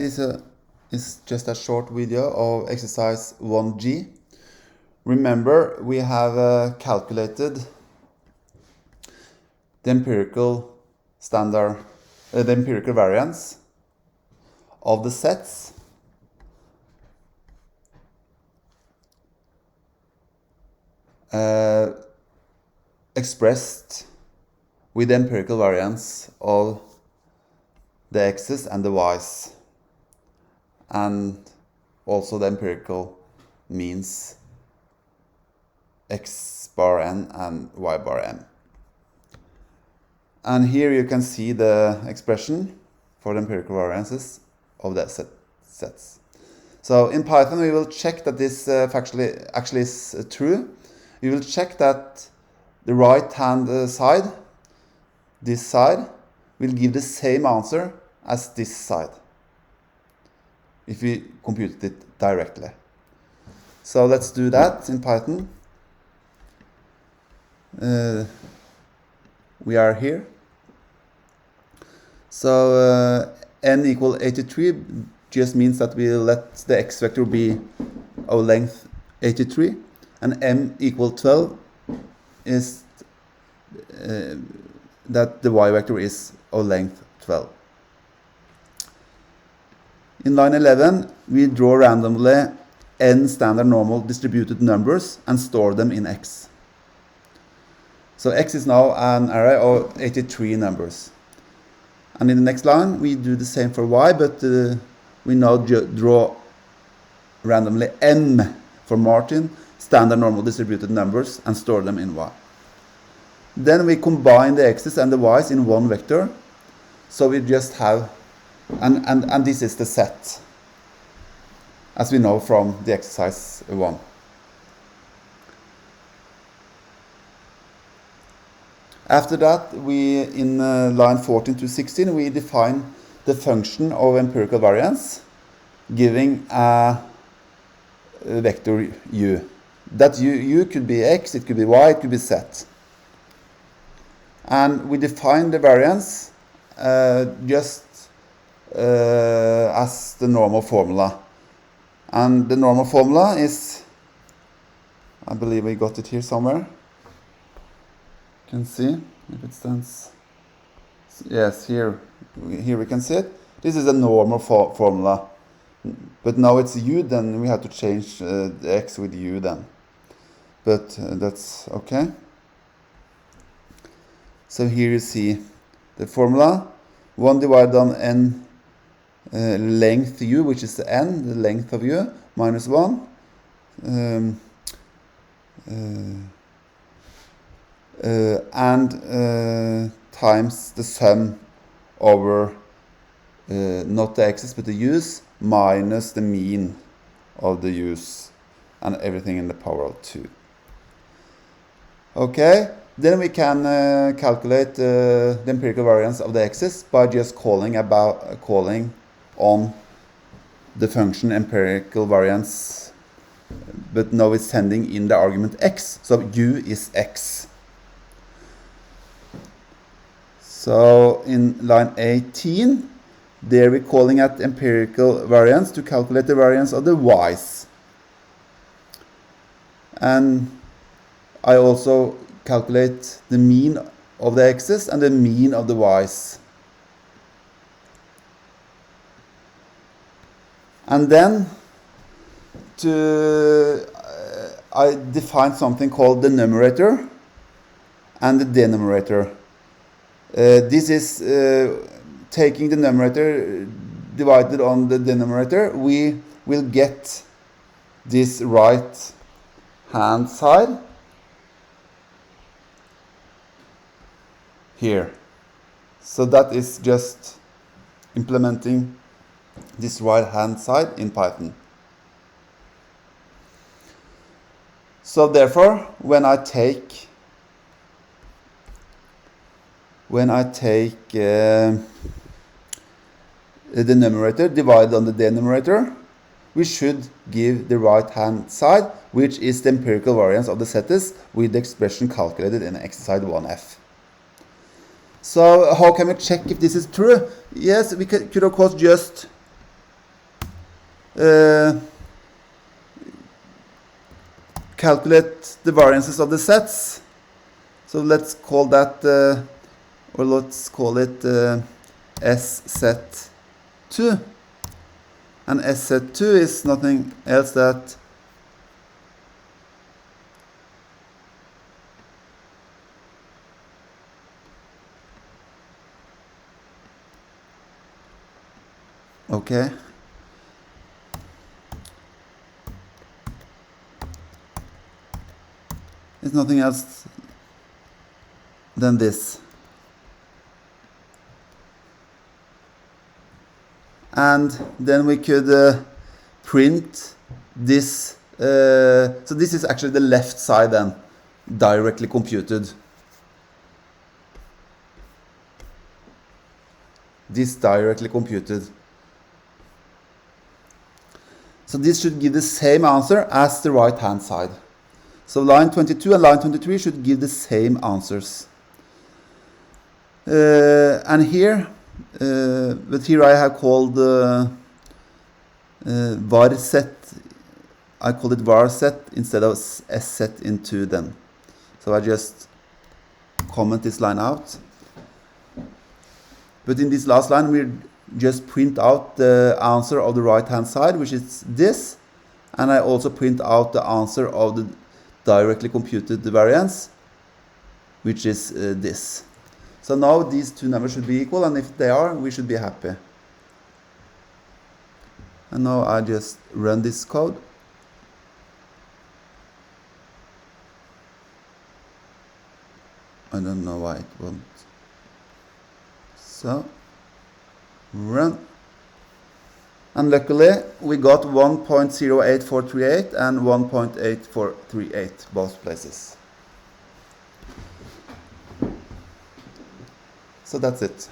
Is just a short video of exercise 1G. Remember, we have calculated the empirical the empirical variance of the sets expressed with the empirical variance of the x's and the y's, and also the empirical means x bar n and y bar n. And here you can see the expression for the empirical variances of the sets. So in Python we will check that this actually is true. We will check that the right hand side, this side, will give the same answer as this side if we compute it directly. So let's do that in Python. We are here. So n equal 83 just means that we let the x vector be of length 83, and m equal 12 is that the y vector is of length 12. In line 11, we draw randomly n standard normal distributed numbers and store them in X. So X is now an array of 83 numbers. And in the next line, we do the same for Y, but we now draw randomly M for Martin, standard normal distributed numbers, and store them in Y. Then we combine the X's and the Y's in one vector, so we just have, and this is the set, as we know from the exercise 1. After that, we, in line 14 to 16, we define the function of empirical variance, giving a vector u. That u could be x, it could be y, it could be z. And we define the variance just as the normal formula. And the normal formula is, I believe we got it here somewhere. You can see if it stands. Yes, here we can see it. This is a normal formula. But now it's u, then we have to change the x with u then. But that's okay. So here you see the formula. 1 divided on n length u, which is the n, the length of u, minus 1. And times the sum over not the x's but the u's minus the mean of the u's, and everything in the power of 2. Okay, then we can calculate the empirical variance of the x's by just calling on the function empirical variance, but now it's sending in the argument x, so u is x. So in line 18, there we're calling at empirical variance to calculate the variance of the y's. And I also calculate the mean of the x's and the mean of the y's. And then I define something called the numerator and the denominator. This is taking the numerator divided on the denominator. We will get this right hand side here. So that is just implementing this right hand side in Python. So therefore, when I take the numerator divided on the denominator, we should give the right hand side, which is the empirical variance of the sets with the expression calculated in exercise 1f. So how can we check if this is true? Yes, we could of course just calculate the variances of the sets. So let's call that, or let's call it S set 2. And S set 2 is nothing else that okay. It's nothing else than this. And then we could print this. So this is actually the left side then, directly computed. This directly computed. So this should give the same answer as the right hand side. So line 22 and line 23 should give the same answers. And here, but here I have called var set. I called it var set instead of s set into them. So I just comment this line out. But in this last line, we just print out the answer of the right hand side, which is this, and I also print out the answer of the directly computed variance, which is this. So now these two numbers should be equal, and if they are, we should be happy. And now I just run this code. I don't know why it won't. So, run. And luckily, we got 1.08438 and 1.8438, both places. So that's it.